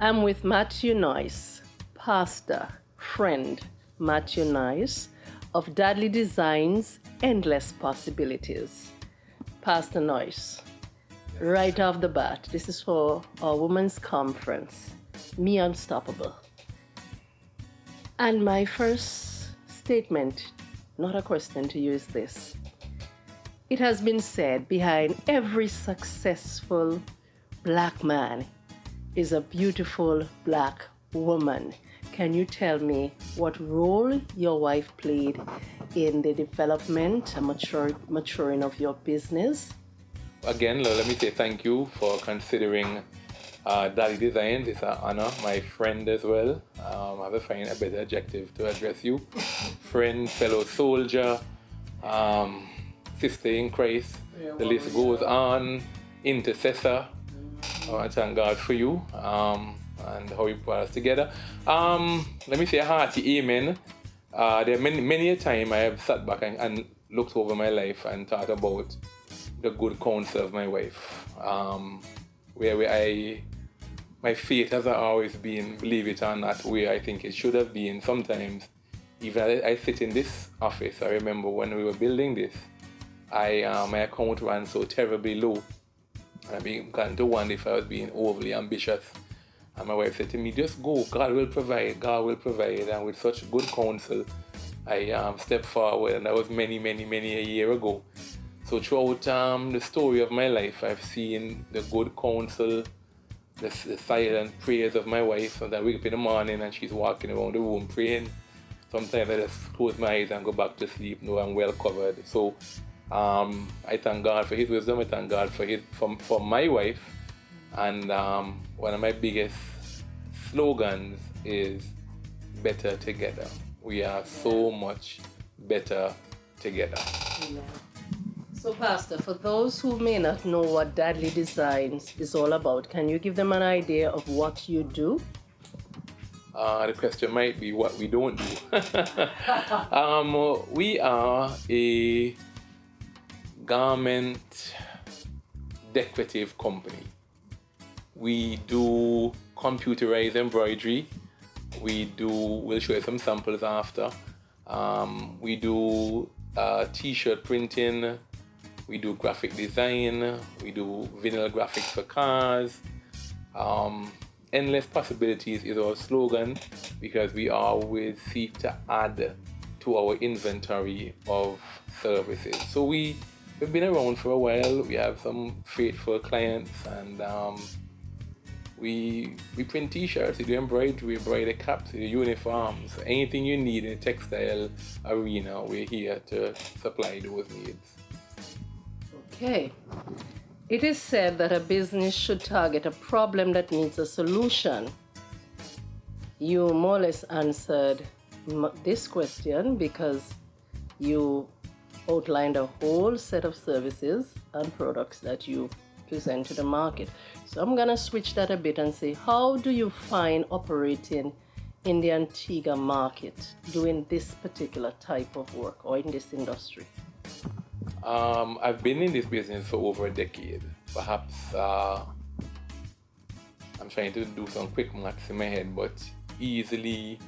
I'm with Matthew Noyce, pastor, friend Matthew Noyce of Dadli Designs Endless Possibilities. Pastor Noyce, right off the bat, this is for our women's conference, Me Unstoppable. And my first statement, not a question to you, is this. It has been said behind every successful black man is a beautiful black woman. Can you tell me what role your wife played in the development and maturing of your business? Again, let me say thank you for considering Dadli Designs. It's an honor. My friend as well. I have to find a better adjective to address you. Friend, fellow soldier, sister in Christ. The list goes on. Intercessor. I want to thank God for you and how you brought us together. Let me say a hearty amen. There are many a time I have sat back and looked over my life and thought about the good counsel of my wife. Where my faith has always been, believe it or not, where I think it should have been. Sometimes, even I sit in this office, I remember when we were building this, my account ran so terribly low. And I began to wonder if I was being overly ambitious. And my wife said to me, just go, God will provide, God will provide. And with such good counsel, I stepped forward, and that was many a year ago. So throughout the story of my life, I've seen the good counsel, the silent prayers of my wife. Sometimes I wake up in the morning and she's walking around the room praying. Sometimes I just close my eyes and go back to sleep, know I'm well covered. So I thank God for His wisdom. I thank God for my wife. And one of my biggest slogans is better together. We are so much better together. Yeah. So, Pastor, for those who may not know what Dadli Designs is all about, can you give them an idea of what you do? The question might be what we don't do. We are a garment decorative company. We do computerized embroidery. We'll show you some samples after. We do t-shirt printing. We do graphic design. We do vinyl graphics for cars. Endless possibilities is our slogan because we always seek to add to our inventory of services. So we've been around for a while. We have some faithful clients, and we print t-shirts, we do embroidery, we embroider caps, we do uniforms. Anything you need in the textile arena, we're here to supply those needs. Okay. It is said that a business should target a problem that needs a solution. You more or less answered this question because you outlined a whole set of services and products that you present to the market. So I'm going to switch that a bit and say, how do you find operating in the Antigua market, doing this particular type of work or in this industry? I've been in this business for over a decade. Perhaps I'm trying to do some quick maths in my head, but easily,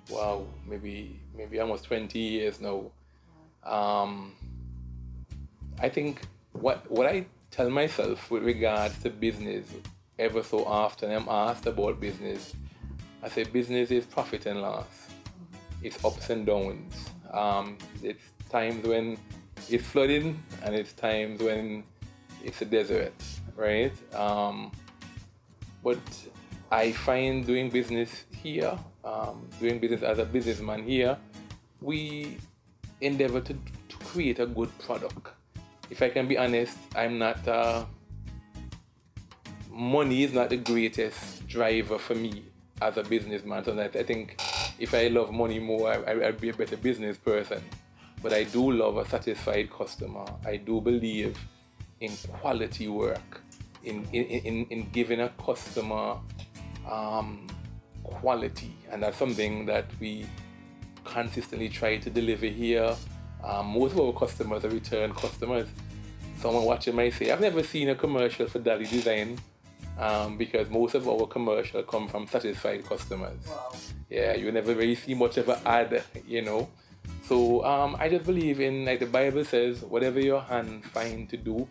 wow, maybe almost 20 years now. I think what I tell myself with regards to business, ever so often I'm asked about business, I say business is profit and loss. It's ups and downs. It's times when it's flooding and it's times when it's a desert, right? But I find doing business here, doing business as a businessman here, we endeavor to create a good product. If I can be honest, money is not the greatest driver for me as a businessman. So I think if I love money more, I'd be a better business person. But I do love a satisfied customer. I do believe in quality work, in giving a customer quality. And that's something that we consistently try to deliver here. Most of our customers are return customers. Someone watching might say, I've never seen a commercial for Dadli Design. because most of our commercial come from satisfied customers. Wow. Yeah, you never really see much of an ad, you know. So I just believe in, like the Bible says, whatever your hand find to do,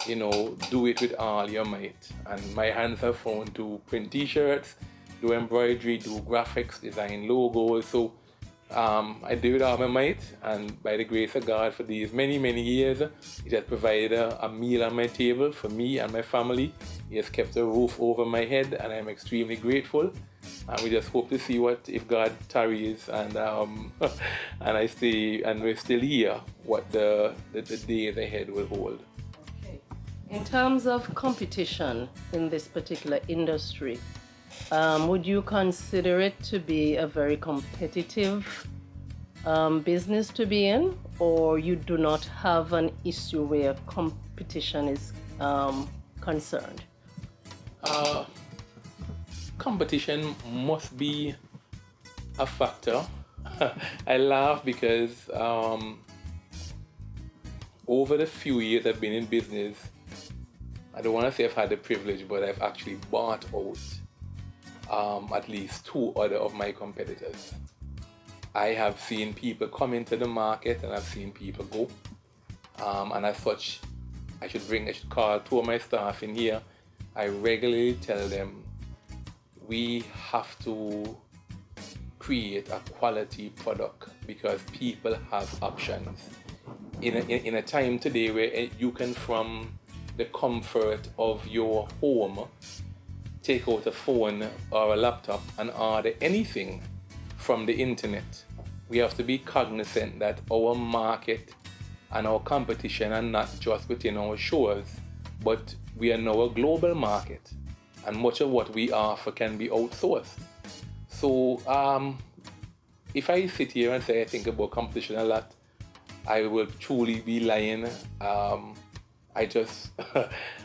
you know, do it with all your might. And my hands are found to print T-shirts, do embroidery, do graphics, design logos. So I do it all my might, and by the grace of God, for these many, many years, it has provided a meal on my table for me and my family. He has kept a roof over my head, and I'm extremely grateful. And we just hope to see what, if God tarries and and I stay and we're still here, what the days ahead will hold. Okay. In terms of competition in this particular industry, would you consider it to be a very competitive business to be in, or you do not have an issue where competition is concerned? Competition must be a factor. I laugh because over the few years I've been in business, I don't want to say I've had the privilege, but I've actually bought out at least two other of my competitors. I have seen people come into the market and I've seen people go. And as such, I should call two of my staff in here. I regularly tell them we have to create a quality product because people have options. In a time today where you can, from the comfort of your home, take out a phone or a laptop and order anything from the internet, we have to be cognizant that our market and our competition are not just within our shores, but we are now a global market, and much of what we offer can be outsourced. So if I sit here and say I think about competition a lot, I will truly be lying. I just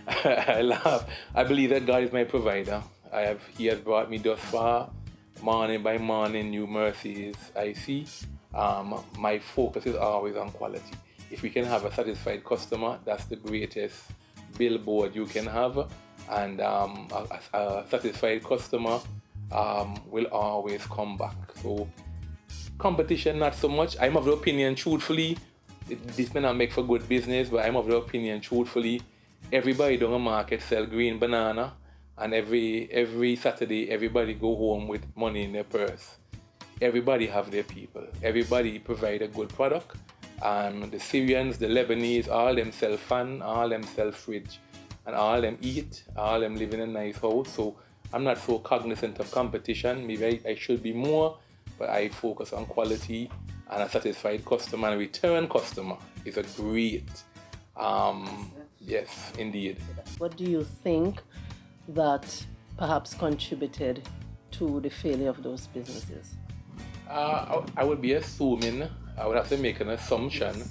I laugh. I believe that God is my provider. He has brought me thus far. Morning by morning, new mercies I see. My focus is always on quality. If we can have a satisfied customer, that's the greatest billboard you can have. And a satisfied customer will always come back. So competition, not so much. I'm of the opinion, truthfully, this may not make for good business, but I'm of the opinion, truthfully, everybody down the market sell green banana, and every Saturday, everybody go home with money in their purse. Everybody have their people. Everybody provide a good product. The Syrians, the Lebanese, all them sell fan, all them sell fridge, and all them eat, all them live in a nice house. So I'm not so cognizant of competition. Maybe I should be more, but I focus on quality, and a satisfied customer and a return customer is a great, yes, indeed. What do you think that perhaps contributed to the failure of those businesses? I would be assuming, I would have to make an assumption,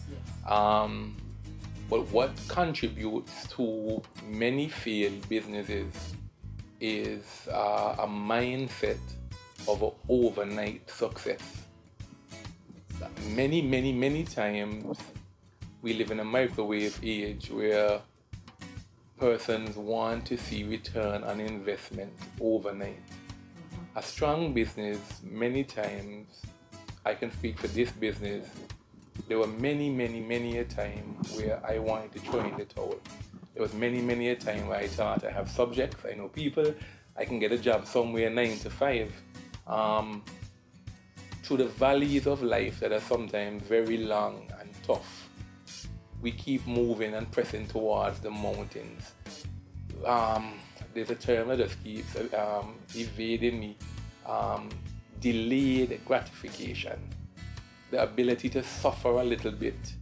but what contributes to many failed businesses is a mindset of an overnight success. Many times we live in a microwave age where persons want to see return on investment overnight. A strong business, many times, I can speak for this business, there were many a time where I wanted to throw in the towel. There was many a time where I thought I have subjects, I know people, I can get a job somewhere 9 to 5. Through the valleys of life that are sometimes very long and tough, we keep moving and pressing towards the mountains. There's a term that just keeps evading me. Delayed gratification. The ability to suffer a little bit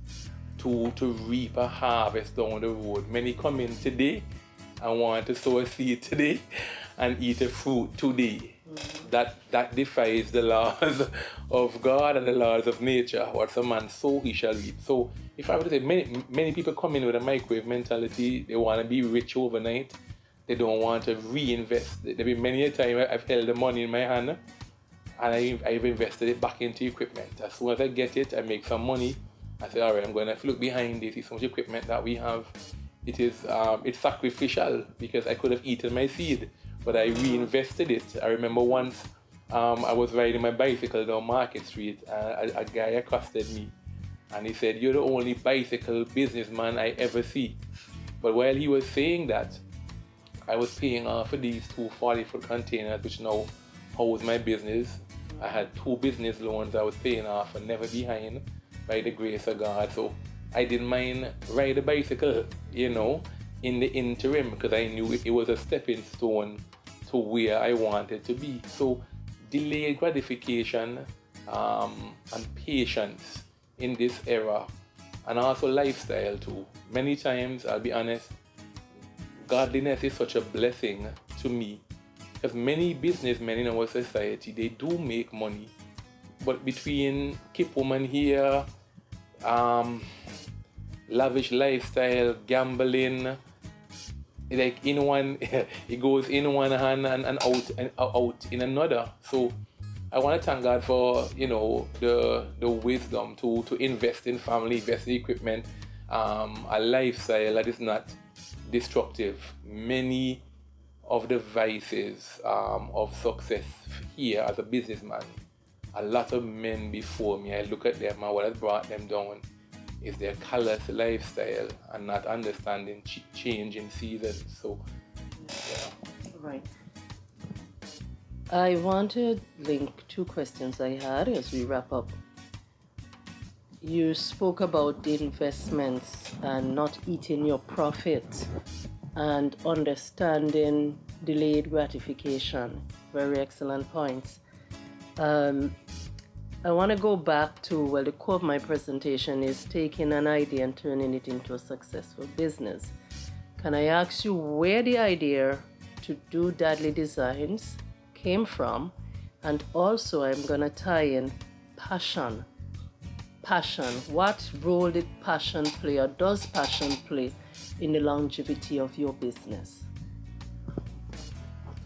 to reap a harvest down the road. Many come in today and want to sow a seed today and eat a fruit today. That defies the laws of God and the laws of nature. What a man sow, he shall reap. So if I were to say, many people come in with a microwave mentality. They want to be rich overnight. They don't want to reinvest. There've been many a time I've held the money in my hand and I've invested it back into equipment. As soon as I get it, I make some money. I say, all right, I'm going to look behind this. See so much equipment that we have. it's sacrificial because I could have eaten my seed, but I reinvested it. I remember once I was riding my bicycle down Market Street, and a guy accosted me, and he said, "You're the only bicycle businessman I ever see." But while he was saying that, I was paying off for these two 40-foot containers, which now house my business. I had 2 business loans I was paying off and never behind by the grace of God. So I didn't mind ride a bicycle, in the interim because I knew it was a stepping stone to where I wanted to be. So delayed gratification and patience in this era, and also lifestyle too. Many times, I'll be honest, godliness is such a blessing to me because many businessmen in our society, they do make money, but between keep woman here, lavish lifestyle, gambling, like in one, it goes in one hand and out in another. So I want to thank God for the wisdom to invest in family, invest in equipment, a lifestyle that is not destructive. Many of the vices of success here as a businessman, a lot of men before me, I look at them and what has brought them down is their callous lifestyle and not understanding change in seasons. So, yeah. Right. I want to link 2 questions I had as we wrap up. You spoke about the investments and not eating your profit and understanding delayed gratification. Very excellent points. I want to go back to, the core of my presentation is taking an idea and turning it into a successful business. Can I ask you where the idea to do Dadli Designs came from? And also I'm going to tie in passion. What role did passion play, or does passion play, in the longevity of your business?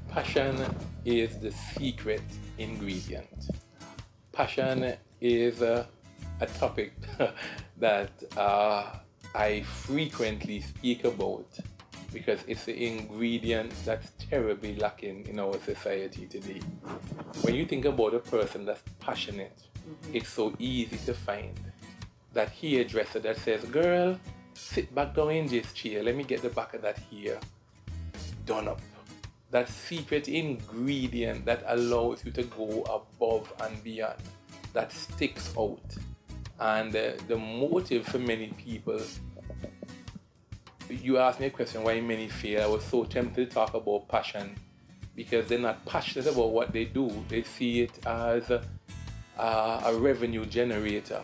Passion is the secret ingredient. Passion is a topic that I frequently speak about because it's the ingredient that's terribly lacking in our society today. When you think about a person that's passionate, it's so easy to find that hairdresser that says, "Girl, sit back down in this chair, let me get the back of that hair done up." That secret ingredient that allows you to go above and beyond, that sticks out. And the motive for many people, you asked me a question why many fail. I was so tempted to talk about passion because they're not passionate about what they do. They see it as a revenue generator.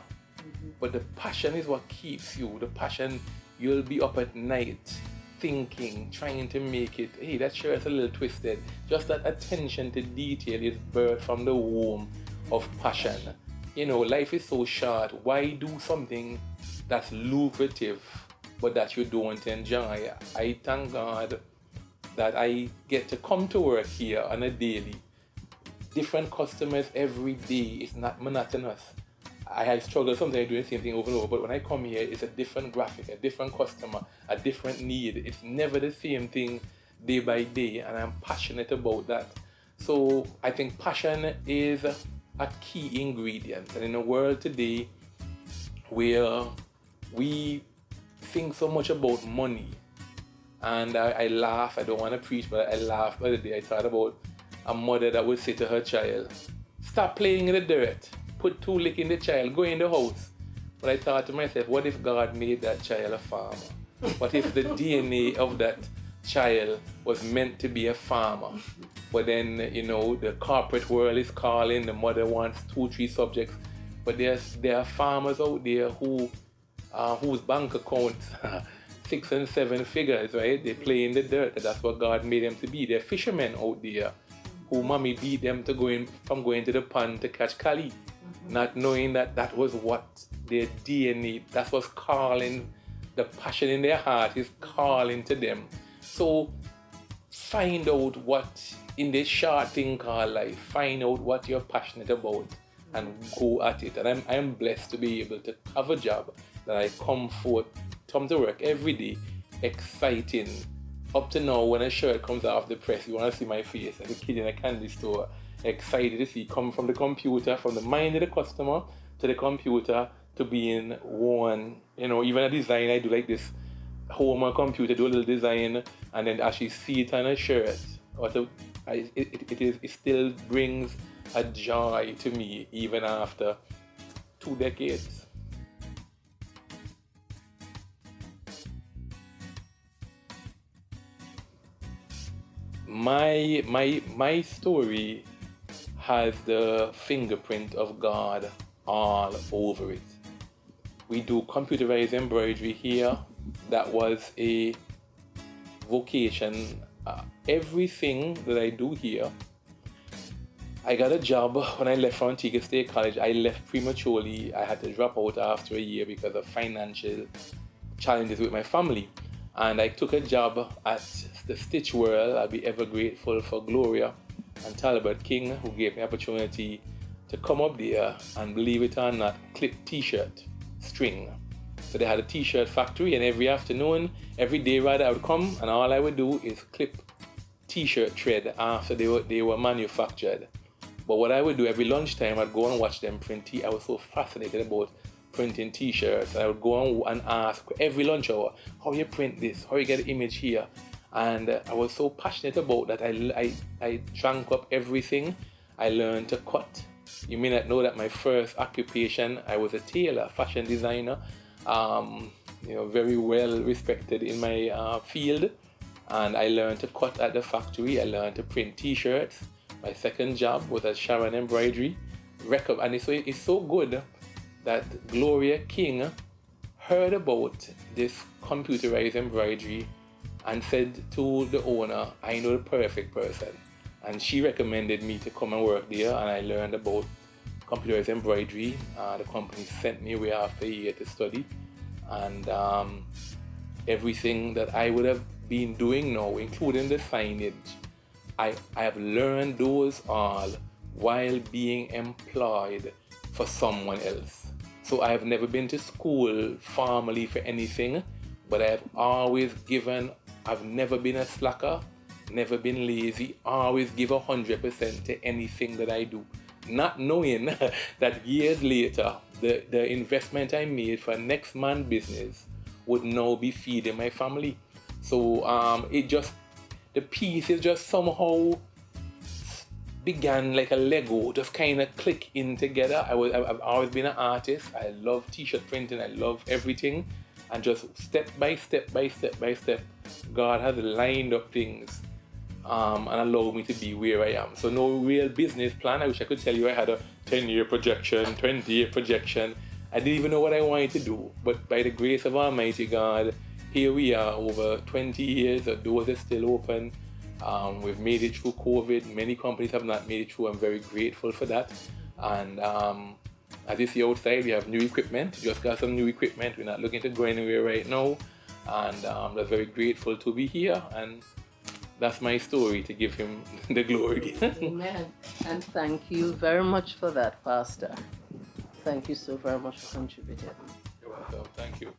But the passion is what keeps you. The passion, you'll be up at night thinking, trying to make it, hey, that shirt's a little twisted. Just that attention to detail is birthed from the womb of passion. Life is so short. Why do something that's lucrative but that you don't enjoy? I thank God that I get to come to work here on a daily. Different customers every day. It's not monotonous. I struggle sometimes doing the same thing over and over, but when I come here, it's a different graphic, a different customer, a different need. It's never the same thing day by day, and I'm passionate about that. So I think passion is a key ingredient. And in a world today where we think so much about money, and I laugh, I don't want to preach, but I laugh the other day. I thought about a mother that would say to her child, "Stop playing in the dirt. Put 2 lick in the child, go in the house." But I thought to myself, what if God made that child a farmer? What if the DNA of that child was meant to be a farmer? But then, the corporate world is calling, the mother wants 2, 3 subjects. But there are farmers out there whose bank accounts 6 and 7 figures, right? They play in the dirt. That's what God made them to be. There are fishermen out there who mommy beat them from going to the pond to catch kali, not knowing that was what their DNA, that's what's calling, the passion in their heart is calling to them. So find out what, in this short thing called life, find out what you're passionate about and go at it. And I'm blessed to be able to have a job that I come to work every day, exciting. Up to now, when a shirt comes off the press, you want to see my face as a kid in a candy store, excited to see come from the computer, from the mind of the customer to the computer to being worn. You know, even a design I do like this, home on computer, do a little design, and then actually see it on a shirt. It still brings a joy to me even after 2 decades. My story has the fingerprint of God all over it. We do computerized embroidery here. That was a vocation. Everything that I do here, I got a job when I left from Antigua State College. I left prematurely. I had to drop out after a year because of financial challenges with my family. And I took a job at the Stitch World. I'll be ever grateful for Gloria and Talbot King, who gave me opportunity to come up there and, believe it or not, clip t-shirt string. So they had a t-shirt factory, and every afternoon, every day rather, I would come and all I would do is clip t-shirt thread after they were manufactured. But what I would do every lunchtime, I'd go and watch them print I was so fascinated about printing t-shirts, and I would go and ask every lunch hour, how you print this, how you get the image here. And I was so passionate about that, I drank up everything. I learned to cut. You may not know that my first occupation, I was a tailor, fashion designer, very well respected in my field. And I learned to cut at the factory. I learned to print t-shirts. My second job was at Sharon Embroidery. And it's so good that Gloria King heard about this computerized embroidery and said to the owner, I know the perfect person. And she recommended me to come and work there, and I learned about computerized embroidery. The company sent me away after a year to study. And everything that I would have been doing now, including the signage, I have learned those all while being employed for someone else. So I have never been to school formally for anything, but I have always given. I've never been a slacker, never been lazy, always give 100% to anything that I do. Not knowing that years later, the investment I made for next man business would now be feeding my family. So the pieces just somehow began like a Lego, just kind of click in together. I've always been an artist. I love t-shirt printing. I love everything. And just step by step, God has lined up things and allowed me to be where I am. So no real business plan. I wish I could tell you I had a 10-year projection, 20-year projection. I didn't even know what I wanted to do. But by the grace of Almighty God, here we are over 20 years. The doors are still open. We've made it through COVID. Many companies have not made it through. I'm very grateful for that. And as you see outside, we have new equipment. Just got some new equipment. We're not looking to go anywhere right now. And I'm very grateful to be here. And that's my story, to give him the glory. Amen. And thank you very much for that, Pastor. Thank you so very much for contributing. You're welcome. Thank you.